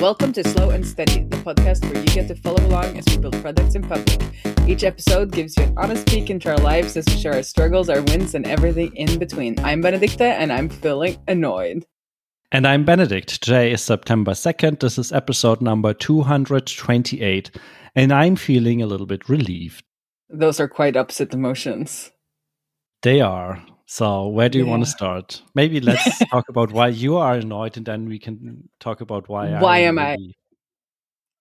Welcome to Slow and Steady, the podcast where you get to follow along as we build products in public. Each episode gives you an honest peek into our lives as we share our struggles, our wins, and everything in between. I'm Benedicte, and I'm feeling annoyed. And I'm Benedikt. Today is September 2nd. This is episode number 228, and I'm feeling a little bit relieved. Those are quite opposite emotions. They are. So where do you want to start? Maybe let's talk about why you are annoyed, and then we can talk about why am I?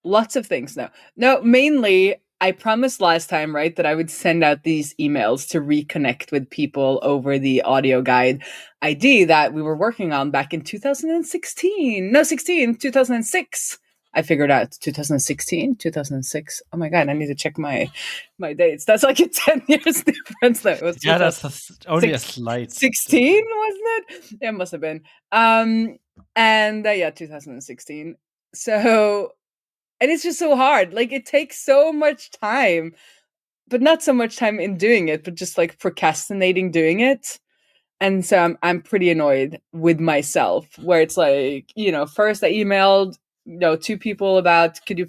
Lots of things now. No, mainly I promised last time, right, that I would send out these emails to reconnect with people over the audio guide ID that we were working on back in 2006. I figured out 2016, 2006. Oh my God, I need to check my dates. That's like a 10 years difference. Though. It was that's only a slight. 16, wasn't it? It must have been. 2016. So, and it's just so hard. Like, it takes so much time, but not so much time in doing it, but just like procrastinating doing it. And so I'm pretty annoyed with myself, where it's like, first I emailed, two people about, could you,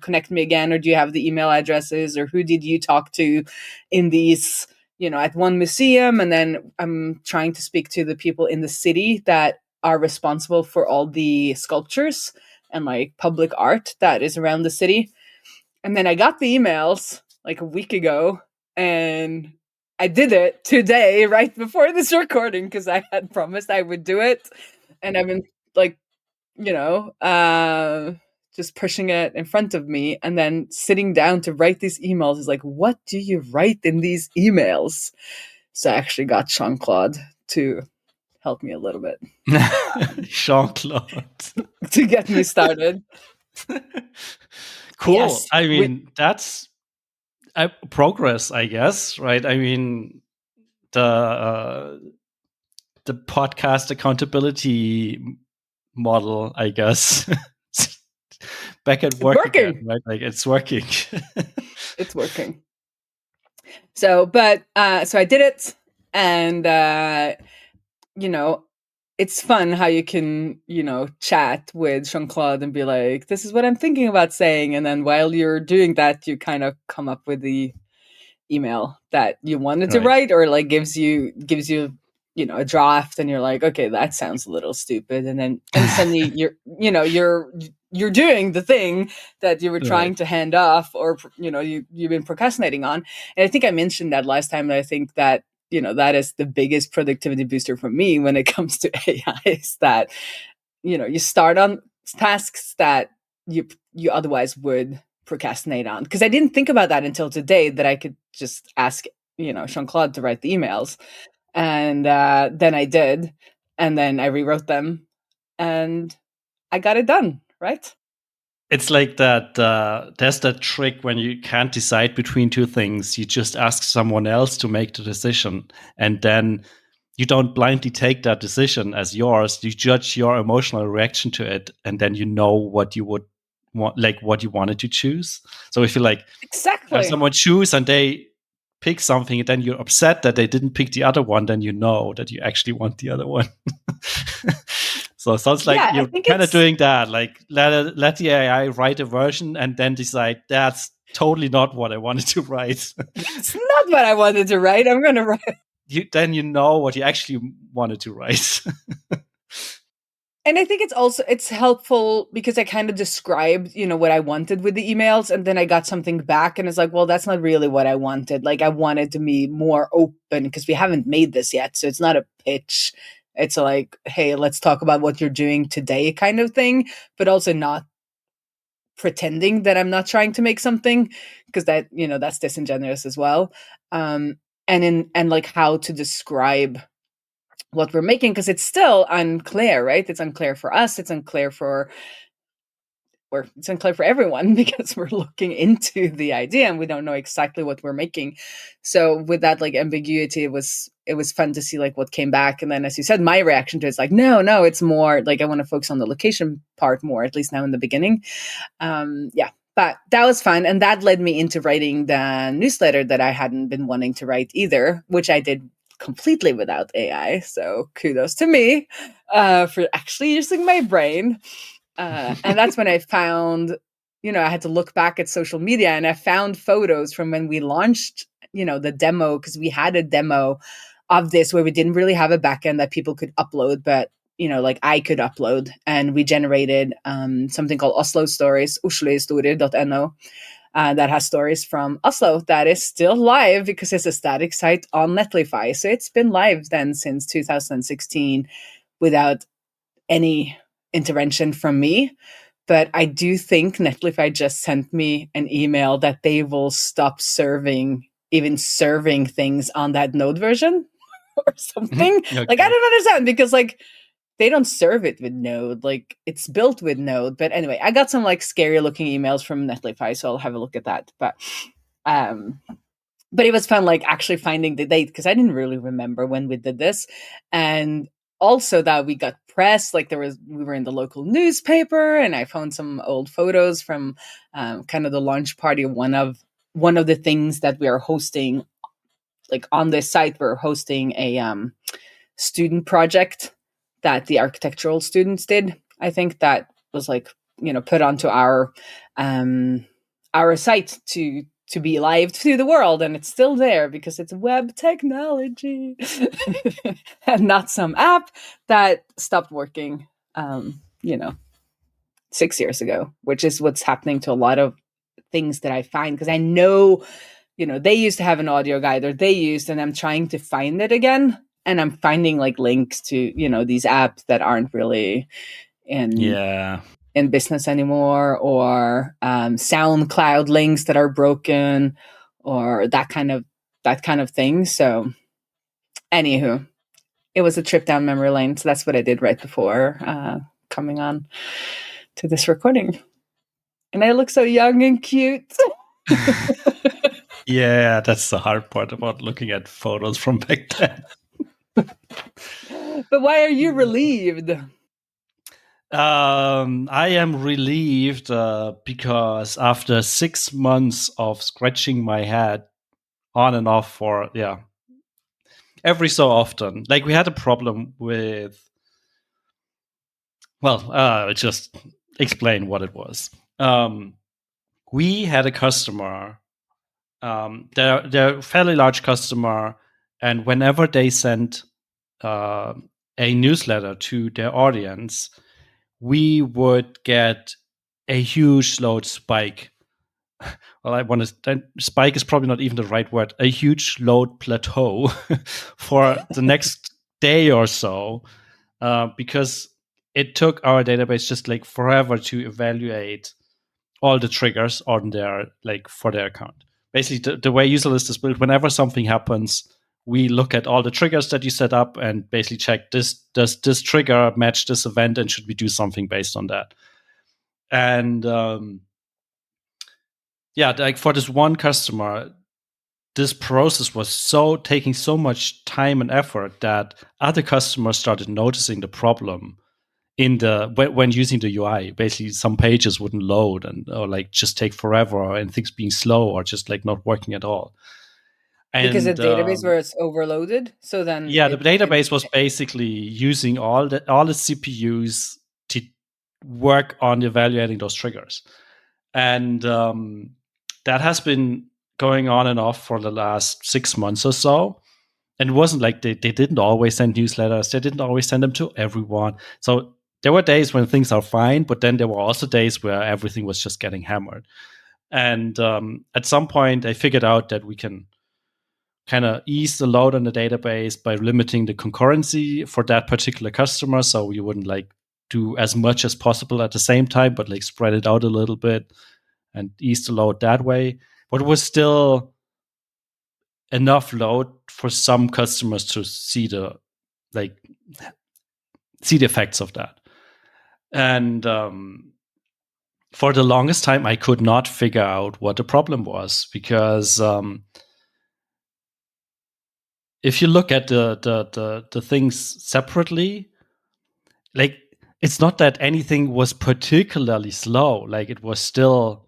connect me again? Or do you have the email addresses? Or who did you talk to in these, at one museum? And then I'm trying to speak to the people in the city that are responsible for all the sculptures and like public art that is around the city. And then I got the emails like a week ago, and I did it today, right before this recording, because I had promised I would do it. And I've been like, just pushing it in front of me, and then sitting down to write these emails is like, what do you write in these emails? So I actually got Claude to help me a little bit. Claude. To get me started. Cool. Yes, I mean, that's progress, I guess, right? I mean, the podcast accountability model, I guess, back at work again, right? Like, it's working. It's working. So I did it, and it's fun how you can, chat with Jean-Claude and be like, this is what I'm thinking about saying. And then while you're doing that, you kind of come up with the email that you wanted to write, or like gives you, a draft, and you're like, okay, that sounds a little stupid. And then suddenly you're doing the thing that you were trying to hand off, or, you've been procrastinating on. And I think I mentioned that last time, that I think that, that is the biggest productivity booster for me when it comes to AI, is that, you start on tasks that you otherwise would procrastinate on. Because I didn't think about that until today, that I could just ask, Jean-Claude to write the emails. And then I did. And then I rewrote them. And I got it done, right? It's like that, there's that trick when you can't decide between two things. You just ask someone else to make the decision. And then you don't blindly take that decision as yours. You judge your emotional reaction to it. And then you know what you would want, like what you wanted to choose. So if you like, have someone choose and they pick something, and then you're upset that they didn't pick the other one, then you know that you actually want the other one. So it sounds like you're kind of doing that. Like, let the AI write a version and then decide, that's totally not what I wanted to write. It's not what I wanted to write. I'm going to write. Then you know what you actually wanted to write. And I think it's helpful because I kind of described, what I wanted with the emails, and then I got something back, and it's like, well, that's not really what I wanted. Like, I wanted to be more open, because we haven't made this yet. So it's not a pitch. It's like, hey, let's talk about what you're doing today kind of thing, but also not pretending that I'm not trying to make something, because that, that's disingenuous as well. And like how to describe what we're making, because it's still unclear, right? It's unclear for us. It's unclear for everyone, because we're looking into the idea and we don't know exactly what we're making. So with that like ambiguity, it was fun to see like what came back. And then, as you said, my reaction to it is like, no, it's more like I want to focus on the location part more, at least now in the beginning. But that was fun. And that led me into writing the newsletter that I hadn't been wanting to write either, which I did completely without AI. So kudos to me for actually using my brain. And that's when I found, I had to look back at social media, and I found photos from when we launched, the demo, because we had a demo of this where we didn't really have a backend that people could upload, but like I could upload, and we generated something called Oslo Stories, Oslo that has stories from Oslo that is still live because it's a static site on Netlify. So it's been live then since 2016 without any intervention from me. But I do think Netlify just sent me an email that they will stop even serving things on that Node version or something. Like, I Okay. don't understand, because like they don't serve it with Node. Like, it's built with Node. But anyway, I got some like scary looking emails from Netlify, so I'll have a look at that. Um but it was fun, like actually finding the date, because I didn't really remember when we did this. And also that we got press, like we were in the local newspaper, and I found some old photos from kind of the launch party. One of the things that we are hosting, like on this site, we're hosting a student project that the architectural students did. I think that was like, put onto our site to be live to the world, and it's still there because it's web technology and not some app that stopped working 6 years ago, which is what's happening to a lot of things that I find, because I know they used to have an audio guide, or they used, and I'm trying to find it again, and I'm finding like links to these apps that aren't really in Yeah. in business anymore, or SoundCloud links that are broken, or that kind of thing. So, anywho, it was a trip down memory lane. So that's what I did right before coming on to this recording, and I look so young and cute. Yeah, that's the hard part about looking at photos from back then. But why are you relieved? I am relieved because after 6 months of scratching my head on and off for every so often, like we had a problem with. Well, just explain what it was. We had a customer. They're a fairly large customer, and whenever they sent uh, a newsletter to their audience, we would get a huge load spike. Well, spike is probably not even the right word. A huge load plateau for the next day or so, because it took our database just like forever to evaluate all the triggers on their for their account. Basically, the way Userlist is built, whenever something happens, we look at all the triggers that you set up and basically check does this trigger match this event, and should we do something based on that? And like for this one customer, this process was taking so much time and effort that other customers started noticing the problem in when using the UI. Basically, some pages wouldn't load, or like just take forever, and things being slow, or just like not working at all. Because the And database was overloaded, so then the database was basically using all the CPUs to work on evaluating those triggers, and that has been going on and off for the last 6 months or so. And it wasn't like they didn't always send newsletters. They didn't always send them to everyone. So there were days when things are fine, but then there were also days where everything was just getting hammered. And at some point, I figured out that we can kind of ease the load on the database by limiting the concurrency for that particular customer. So you wouldn't like do as much as possible at the same time, but like spread it out a little bit and ease the load that way. But it was still enough load for some customers to see the effects of that. And for the longest time, I could not figure out what the problem was, because if you look at the things separately, like it's not that anything was particularly slow. Like it was still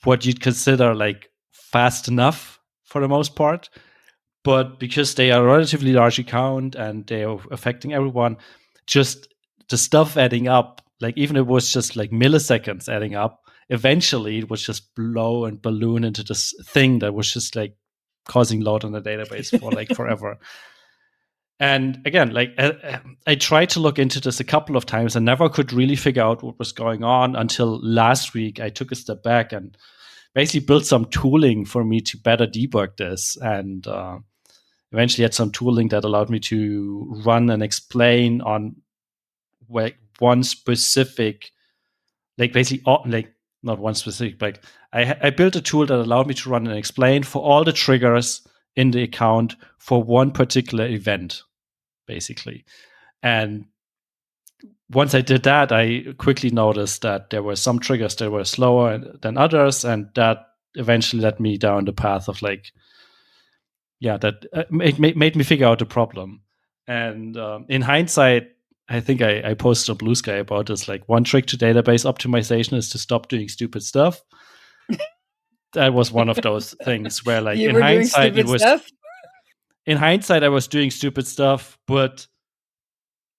what you'd consider like fast enough for the most part. But because they are a relatively large account and they are affecting everyone, just the stuff adding up, like even if it was just like milliseconds adding up, eventually it would just blow and balloon into this thing that was just like causing load on the database for like forever. And again, like I tried to look into this a couple of times and never could really figure out what was going on until last week. I took a step back and basically built some tooling for me to better debug this, and eventually had some tooling that allowed me to run and explain on like one specific, like basically like not one specific, but I built a tool that allowed me to run and explain for all the triggers in the account for one particular event, basically. And once I did that, I quickly noticed that there were some triggers that were slower than others, and that eventually led me down the path of like, yeah, that made me figure out the problem. And in hindsight, I think I posted on Blue Sky about this. Like, one trick to database optimization is to stop doing stupid stuff. That was one of those things where, like, You were doing stupid stuff? In hindsight, I was doing stupid stuff, but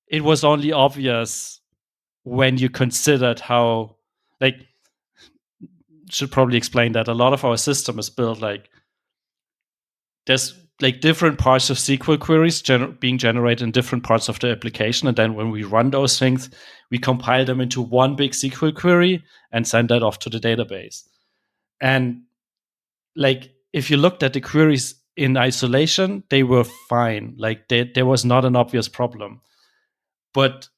it was only obvious when you considered how, like, should probably explain that a lot of our system is built like there's like different parts of SQL queries being generated in different parts of the application. And then when we run those things, we compile them into one big SQL query and send that off to the database. And like, if you looked at the queries in isolation, they were fine. Like there was not an obvious problem. But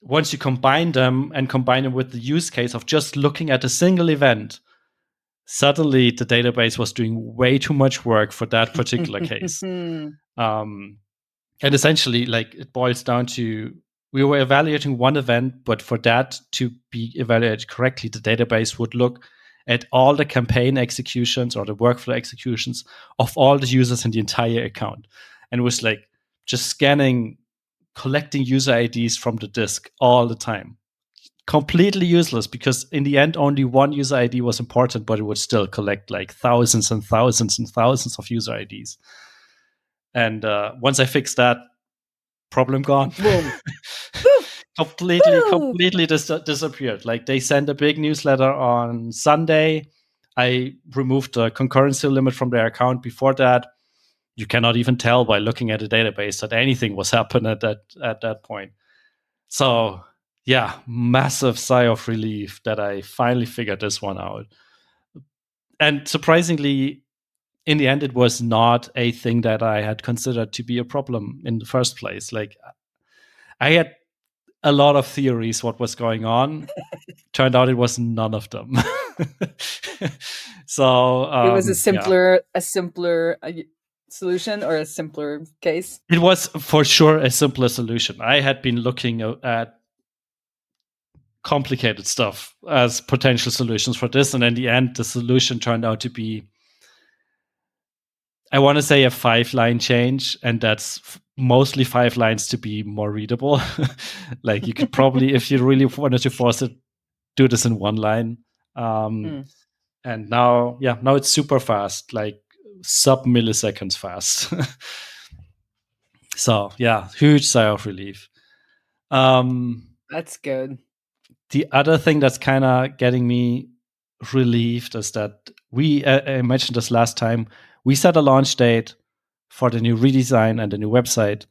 once you combine them with the use case of just looking at a single event, suddenly the database was doing way too much work for that particular case. And essentially, like, it boils down to, we were evaluating one event, but for that to be evaluated correctly, the database would look at all the campaign executions or the workflow executions of all the users in the entire account. And it was like just scanning, collecting user IDs from the disk all the time. Completely useless, because in the end, only one user ID was important, but it would still collect like thousands and thousands and thousands of user IDs. And once I fixed that, problem gone. Boom. completely disappeared. Like, they sent a big newsletter on Sunday. I removed the concurrency limit from their account before that. You cannot even tell by looking at the database that anything was happening at that point. So yeah, massive sigh of relief that I finally figured this one out. And surprisingly, in the end, it was not a thing that I had considered to be a problem in the first place. Like, I had a lot of theories what was going on. Turned out it was none of them. So it was a simpler solution, or a simpler case. It was for sure a simpler solution. I had been looking at complicated stuff as potential solutions for this, and in the end, the solution turned out to be, I want to say, a 5-line change, and that's mostly 5 lines to be more readable. Like, you could probably, if you really wanted to force it, do this in 1 line. And now it's super fast, like sub-milliseconds fast. So yeah, huge sigh of relief. That's good. The other thing that's kind of getting me relieved is that I mentioned this last time, we set a launch date for the new redesign and the new website,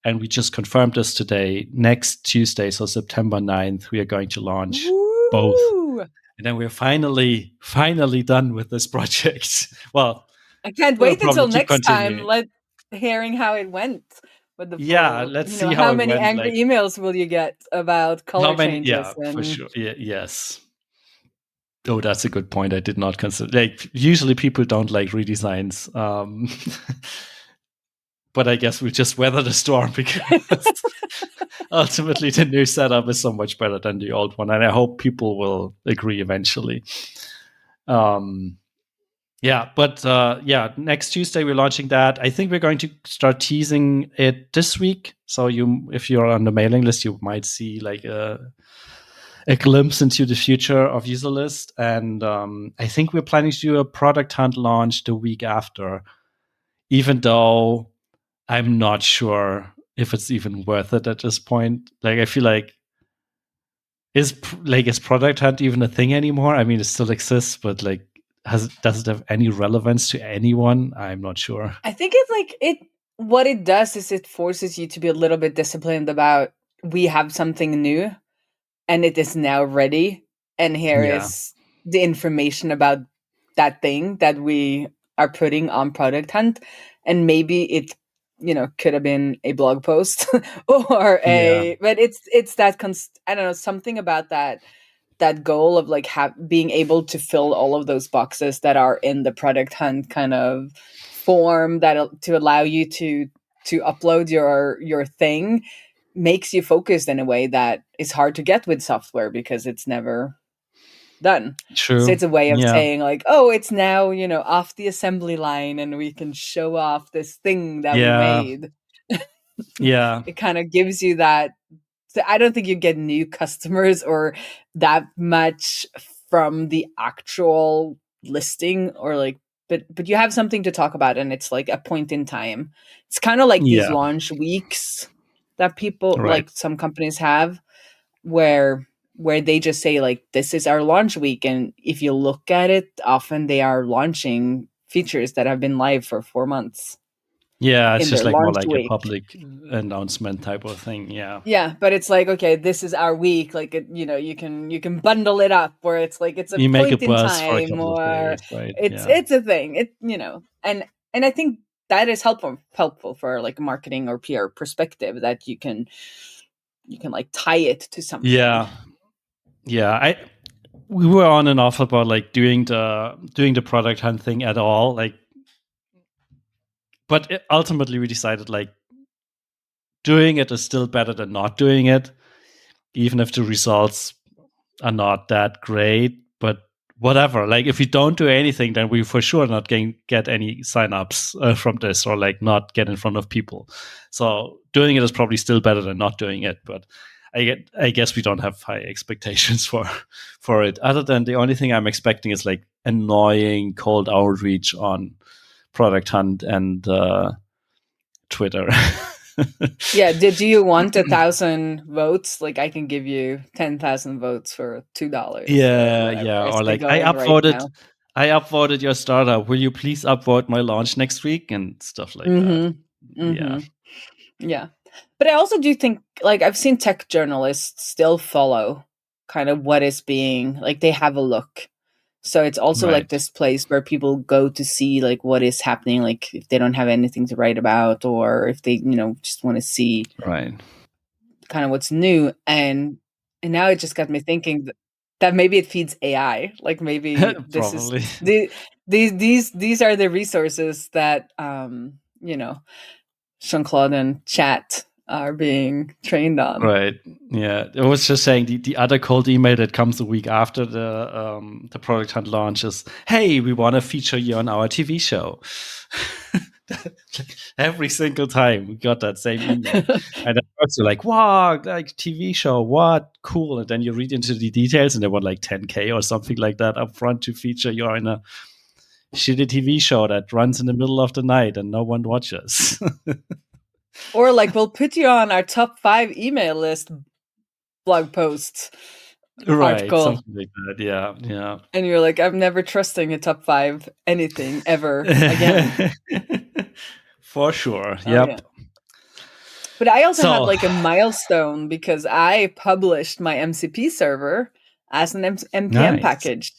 and we just confirmed this today. Next Tuesday, so September 9th, we are going to launch both. And then we're finally done with this project. Well, I can't wait until next time, hearing how it went with the full, let's see how many angry emails will you get about color changes? Yeah, for sure. Yes. Oh, that's a good point. I did not consider. Like, usually people don't like redesigns, but I guess we just weather the storm, because ultimately the new setup is so much better than the old one, and I hope people will agree eventually. Next Tuesday we're launching that. I think we're going to start teasing it this week. So if you're on the mailing list, you might see like a glimpse into the future of Userlist. And I think we're planning to do a product hunt launch the week after, even though I'm not sure if it's even worth it at this point. Like, I feel like is Product Hunt even a thing anymore? I mean, it still exists, but like, does it have any relevance to anyone? I'm not sure. I think it's like it what it does is it forces you to be a little bit disciplined about we have something new and it is now ready, and here Yeah, is the information about that thing that we are putting on Product Hunt. And maybe it, could have been a blog post or yeah, a but it's that I don't know, something about that goal of like being able to fill all of those boxes that are in the Product Hunt kind of form that to allow you to upload your thing makes you focused in a way that is hard to get with software because it's never done. So true. it's a way of Yeah, saying like, oh, it's now, off the assembly line and we can show off this thing that we yeah, made. yeah. It kind of gives you that. So I don't think you get new customers or that much from the actual listing or like, but you have something to talk about and it's like a point in time. It's kind of like these Yeah, launch weeks that people right. like some companies have where they just say like this is our launch week, and if you look at it often they are launching features that have been live for 4 months Yeah, it's in just their like more launch like a week. public announcement type of thing. Yeah, Yeah, but it's like, okay, this is our week. Like, you can bundle it up where it's like it's a you make a point in buzz for a time, couple of or days, right? it's Yeah, it's a thing. And I think that is helpful for like marketing or PR perspective that you can like tie it to something. yeah, yeah. I We were on and off about like doing the Product Hunt thing at all, like, but ultimately we decided like doing it is still better than not doing it, even if the results are not that great. But whatever, like if we don't do anything, then we for sure not get any signups from this, or like not get in front of people. So doing it is probably still better than not doing it. But I guess we don't have high expectations for it. Other than the only thing I'm expecting is like annoying cold outreach on Product Hunt and Twitter. Yeah, did you want 1,000 votes? Like I can give you 10,000 votes for $2 or Yeah, whatever yeah. is Or the like going right now. I upvoted your startup. Will you please upvote my launch next week and stuff like that? Mm-hmm. Yeah. Mm-hmm. Yeah. But I also do think like I've seen tech journalists still follow kind of what is being like they have a look. So it's also like Right. this place where people go to see like what is happening, like if they don't have anything to write about or if they, just want to see Right. kind of what's new. And now it just got me thinking that maybe it feeds AI. Like maybe this is Probably. these are the resources that Jean-Claude and Chat are being trained on. Right. Yeah. I was just saying the other cold email that comes a week after the Product Hunt launch is, hey, we want to feature you on our TV show. Every single time we got that same email. And at first you're like, wow, like TV show, what? Cool. And then you read into the details and they want like 10K or something like that up front to feature you in a shitty TV show that runs in the middle of the night and no one watches. Or like we'll put you on our top 5 email list blog post Right. article. Something like that. Yeah. Yeah. And you're like, I'm never trusting a top 5 anything ever again. For sure. Oh yeah. Yep. But I also have So like a milestone because I published my MCP server as an NPM nice. package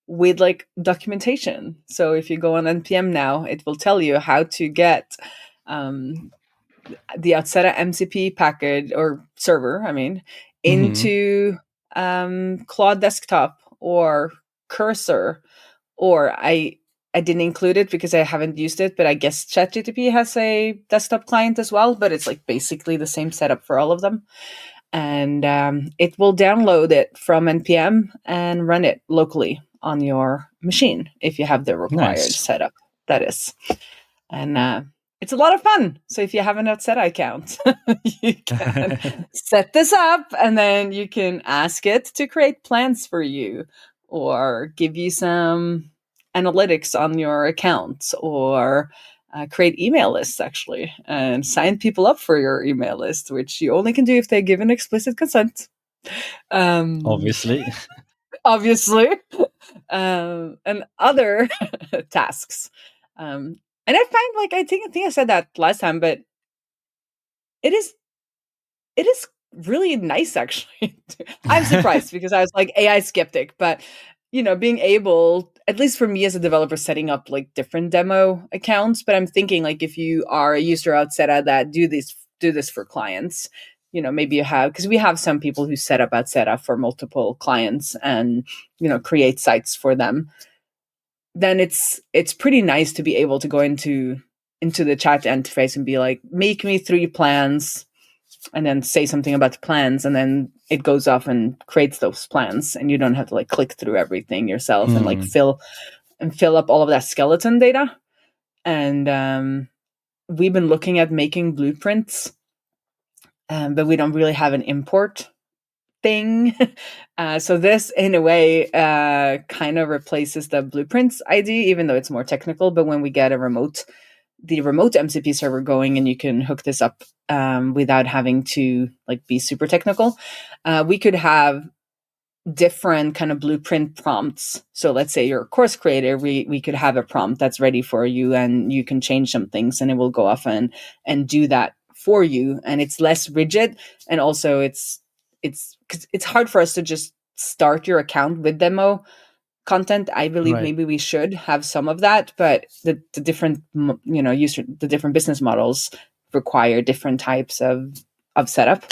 with like documentation. So if you go on NPM now, it will tell you how to get um, the Outseta MCP package or server, I mean, Hmm. into Claude Desktop or Cursor, or I didn't include it because I haven't used it, but I guess ChatGTP has a desktop client as well, but it's like basically the same setup for all of them. And it will download it from NPM and run it locally on your machine if you have the required Nice. setup, that is. And it's a lot of fun. So if you have an Outseta account, you can set this up and then you can ask it to create plans for you or give you some analytics on your accounts or create email lists actually and sign people up for your email list, which you only can do if they give an explicit consent. Obviously. Obviously, and other tasks. And I find like I think I said that last time, but it is it is really nice actually. I'm surprised because I was like AI skeptic, but being able, at least for me as a developer, setting up like different demo accounts. But I'm thinking like if you are a user Outseta that do this for clients, maybe you have, because we have some people who set up Outseta for multiple clients and create sites for them. Then it's pretty nice to be able to go into the chat interface and be like, make me 3 plans, and then say something about the plans, and then it goes off and creates those plans, and you don't have to like click through everything yourself and like fill up all of that skeleton data. And we've been looking at making blueprints, but we don't really have an import thing. So this, in a way, kind of replaces the blueprints ID, even though it's more technical. But when we get the remote MCP server going, and you can hook this up without having to like be super technical, we could have different kind of blueprint prompts. So let's say you're a course creator, we could have a prompt that's ready for you, and you can change some things, and it will go off and do that for you. And it's less rigid, and also it's because it's hard for us to just start your account with demo content. I believe maybe we should have some of that, but the different the different business models require different types of setup.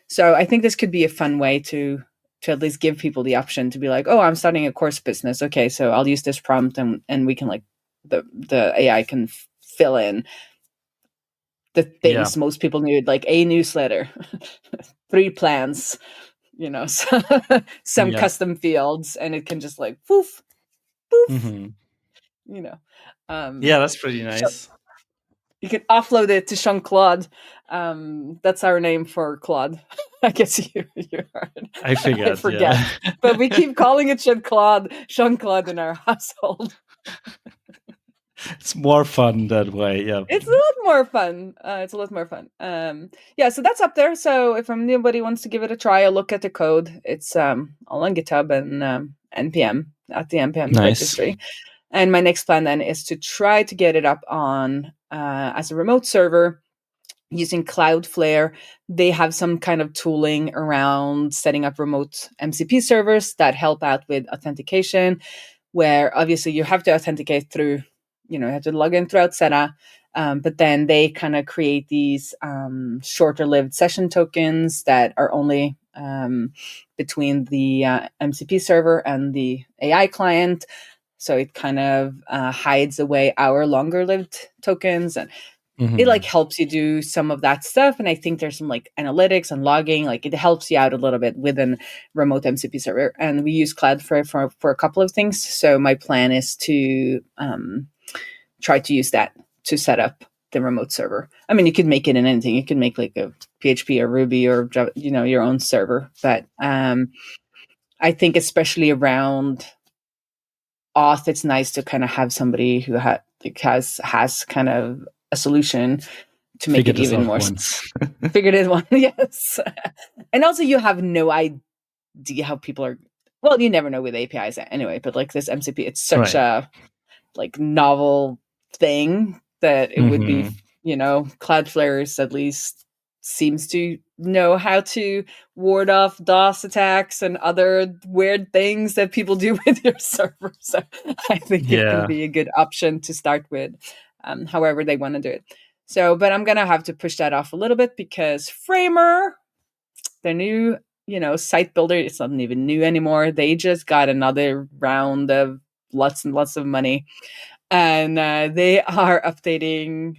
So I think this could be a fun way to at least give people the option to be like, oh, I'm starting a course business. Okay, so I'll use this prompt, and we can like the AI can fill in the things most people need, like a newsletter, 3 plans, some custom fields, and it can just like poof, poof, that's pretty nice. You can offload it to Claude. That's our name for Claude. I guess you heard. I figured. I forget, but we keep calling it Claude in our household. It's more fun that way. Yeah, it's a lot more fun. So that's up there. So if anybody wants to give it a try, a look at the code. It's all on GitHub and npm at the npm registry. And my next plan then is to try to get it up on as a remote server using Cloudflare. They have some kind of tooling around setting up remote MCP servers that help out with authentication, where obviously you have to authenticate through, you have to log in through Outseta, but then they kind of create these shorter-lived session tokens that are only between the MCP server and the AI client. So it kind of hides away our longer-lived tokens, and it like helps you do some of that stuff. And I think there's some like analytics and logging, like it helps you out a little bit with a remote MCP server. And we use Cloudflare for a couple of things. So my plan is to try to use that to set up the remote server. I mean, you could make it in anything. You can make like a PHP or Ruby or Java, your own server. But I think especially around auth, it's nice to kind of have somebody who has kind of a solution to make it even more figured it one. Yes. And also you have no idea how people are, well, you never know with APIs anyway, but like this MCP, it's such a like novel thing that it would be, Cloudflare at least seems to know how to ward off DOS attacks and other weird things that people do with your server. So I think it can be a good option to start with, however they want to do it. So, but I'm going to have to push that off a little bit because Framer, the new, site builder, it's not even new anymore. They just got another round of lots and lots of money, and they are updating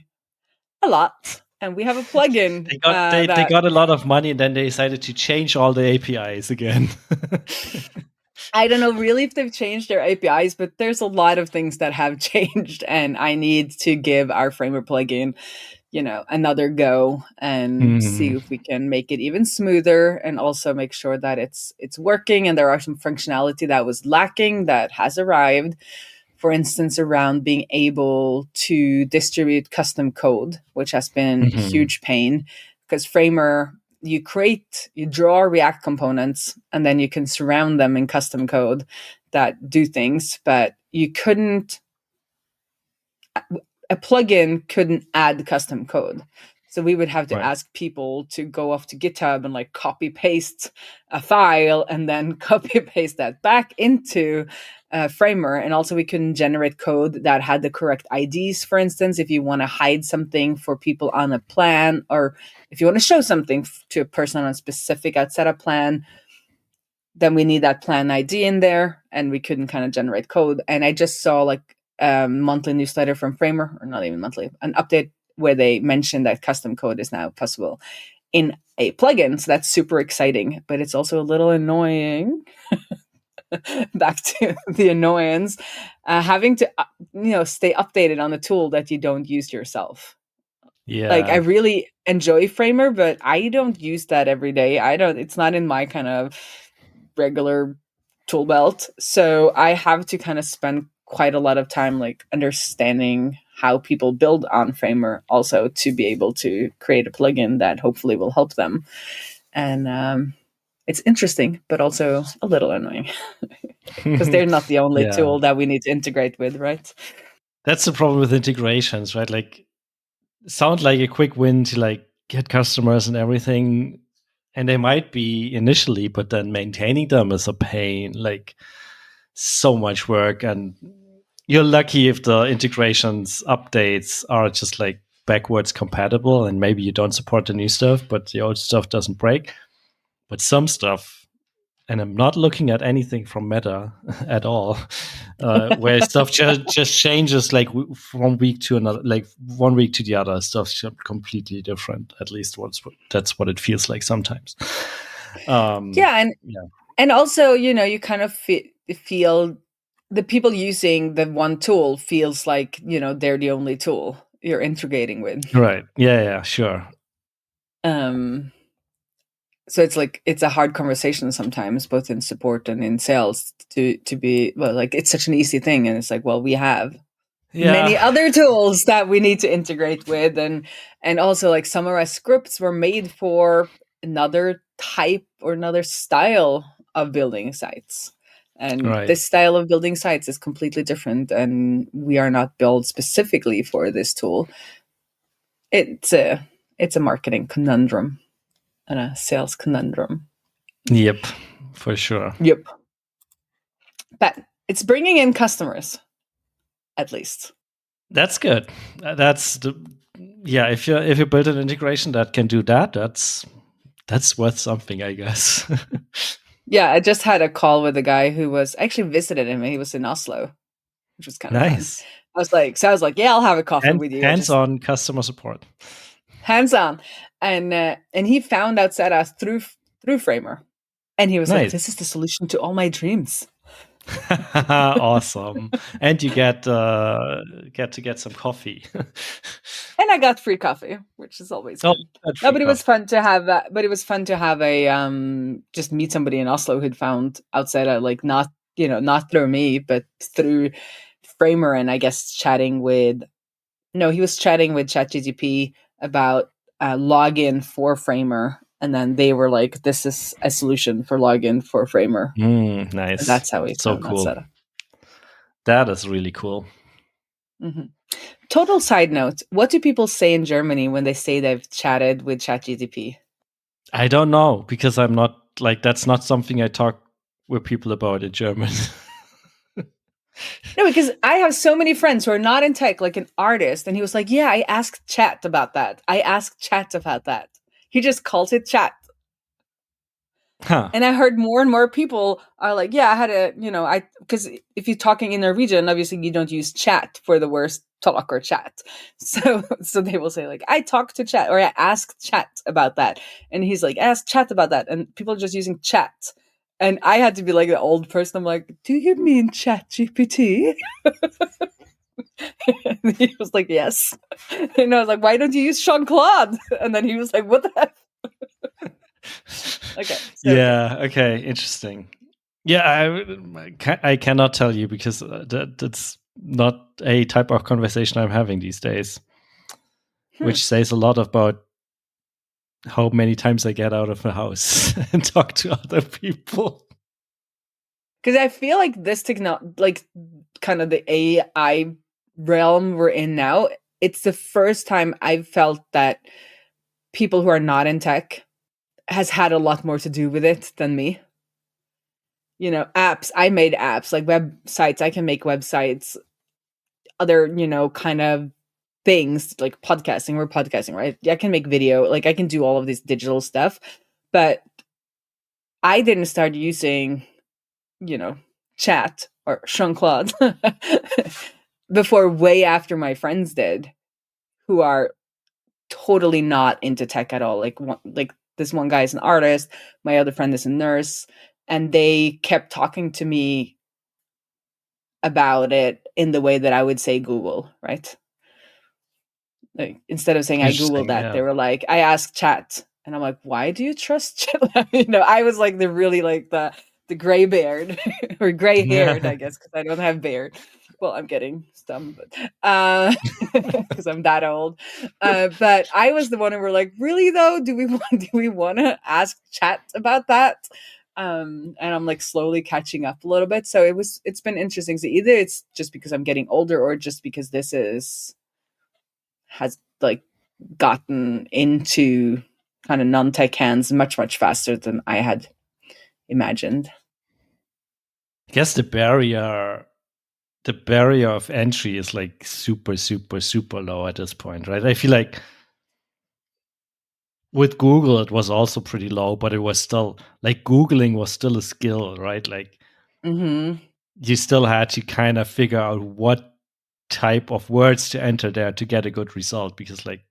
a lot. And we have a plugin. They got a lot of money, and then they decided to change all the APIs again. I don't know really if they've changed their APIs, but there's a lot of things that have changed, and I need to give our Framer plugin, another go and see if we can make it even smoother, and also make sure that it's working. And there are some functionality that was lacking that has arrived. for instance, around being able to distribute custom code, which has been a Hmm. huge pain because Framer, you draw React components and then you can surround them in custom code that do things, but you couldn't, a plugin couldn't add custom code. So we would have to Right. ask people to go off to GitHub and like copy paste a file and then copy paste that back into Framer. And also we couldn't generate code that had the correct IDs, for instance, if you want to hide something for people on a plan, or if you want to show something to a person on a specific Outseta plan, then we need that plan ID in there, and we couldn't kind of generate code. And I just saw like monthly newsletter from Framer, or not even monthly, an update where they mentioned that custom code is now possible in a plugin. So that's super exciting, but it's also a little annoying. Back to the annoyance, having to stay updated on a tool that you don't use yourself. Like I Yeah. really enjoy Framer, but I don't use that every day. I don't. It's not in my kind of regular tool belt. So I have to kind of spend quite a lot of time like understanding how people build on Framer also to be able to create a plugin that hopefully will help them. And it's interesting, but also a little annoying because they're not the only Yeah. tool that we need to integrate with, right? That's the problem with integrations, right? Like, sound like a quick win to like get customers and everything, and they might be initially, but then maintaining them is a pain. Like, so much work, and you're lucky if the integrations updates are just like backwards compatible, and maybe you don't support the new stuff, but the old stuff doesn't break. But some stuff, and I'm not looking at anything from Meta at all, where stuff just changes like from week to another, like 1 week to the other. Stuff's completely different. At least that's what it feels like sometimes. Yeah, Yeah, and also, you kind of feel the people using the one tool feels like, they're the only tool you're integrating with. right. Yeah, yeah, sure. Um, so it's like it's a hard conversation sometimes, both in support and in sales, to be, well, like it's such an easy thing, and it's like, well, we have Yeah, many other tools that we need to integrate with, and also like some of our scripts were made for another type or another style of building sites, and right. this style of building sites is completely different, and we are not built specifically for this tool. It's a marketing conundrum and a sales conundrum. Yep, for sure. Yep. But it's bringing in customers, at least. That's good. That's the Yeah. If you build an integration that can do that, that's worth something, I guess. Yeah, I just had a call with a guy who was actually visited him. He was in Oslo, which was kind of fun. Nice. I was like, yeah, I'll have a coffee with you. I just Hands-on customer support. hands on, and he found Outseta through Framer, and he was like, Nice. this is the solution to all my dreams. Awesome. And you get to get some coffee. And I got free coffee, which is always Oh, good. that's No, free but it was coffee. fun to have. But it was fun to have a just meet somebody in Oslo who'd found Outseta, like not through me, but through Framer, and I guess chatting with. No, he was chatting with ChatGPT about login for Framer, and then they were like, "This is a solution for login for Framer." And Nice. that's how we So found cool. Outseta. That is really cool. Hmm. Total side note: what do people say in Germany when they say they've chatted with ChatGPT? I don't know, because I'm not like, that's not something I talk with people about in German. No, because I have so many friends who are not in tech, like an artist, and he was like, "Yeah, I asked Chat about that. I asked Chat about that." He just calls it Chat. Huh. And I heard more and more people are like, yeah, I had a, because if you're talking in Norwegian, obviously you don't use chat for the worst talk or chat. So they will say like, I talked to chat, or I asked chat about that. And he's like, ask chat about that. And people are just using chat. And I had to be like the old person. I'm like, do you mean chat GPT? And he was like, yes. And I was like, why don't you use Jean Claude? And then he was like, what the heck? Okay. So yeah. Yeah. Okay. Interesting. Yeah. I cannot tell you, because that's not a type of conversation I'm having these days, which says a lot about how many times I get out of the house and talk to other people. Because I feel like this like kind of the AI realm we're in now, it's the first time I've felt that people who are not in tech has had a lot more to do with it than me. You know, apps, I made apps, like websites, I can make websites, other, you know, kind of things like podcasting. We're podcasting, right? I can make video, like I can do all of this digital stuff, but I didn't start using, you know, chat or Jean-Claude before way after my friends did, who are totally not into tech at all. Like this one guy is an artist, my other friend is a nurse, and they kept talking to me about it in the way that I would say Google, right? Like, instead of saying I Googled that, they were like, I asked chat. And I'm like, why do you trust chat? You know, I was like the really like the gray beard or gray haired, I guess, because I don't have beard. Well, I'm getting some, but because I'm that old. But I was the one who were like, really though, do we want to ask chat about that? And I'm like slowly catching up a little bit. So it's been interesting. So either it's just because I'm getting older, or just because this has like gotten into kind of non-tech hands much faster than I had imagined. I guess the barrier of entry is like super low at this point, right? I feel like with Google it was also pretty low, but it was still like Googling was still a skill, right? Like you still had to kind of figure out what type of words to enter there to get a good result, because like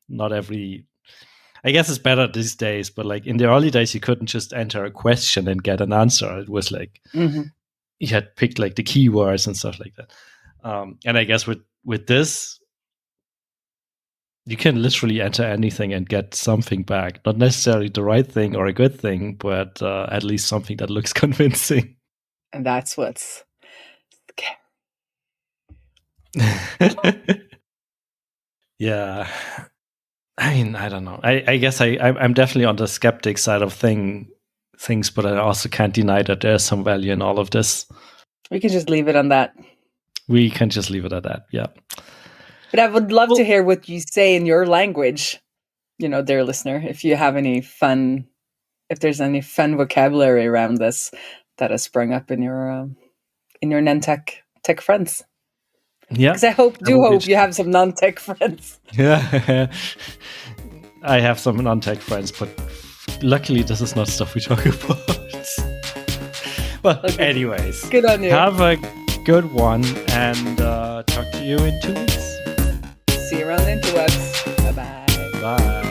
not every, I guess it's better these days, but like in the early days you couldn't just enter a question and get an answer. It was like you had picked like the keywords and stuff like that. And I guess with this, you can literally enter anything and get something back. Not necessarily the right thing or a good thing, but at least something that looks convincing. And that's what's yeah. I mean, I don't know. I guess I'm definitely on the skeptic side of things, but I also can't deny that there's some value in all of this. We can just leave it on that. We can just leave it at that, yeah. But I would love to hear what you say in your language, you know, dear listener, if you have any fun, if there's any fun vocabulary around this that has sprung up in your non-tech tech friends. Yeah. Because I hope you have some non-tech friends. Yeah. I have some non-tech friends, but luckily this is not stuff we talk about. Well, okay. Anyways. Good on you. Have a good one, and talk to you in 2 weeks. See you around the interwebs. Bye-bye. Bye.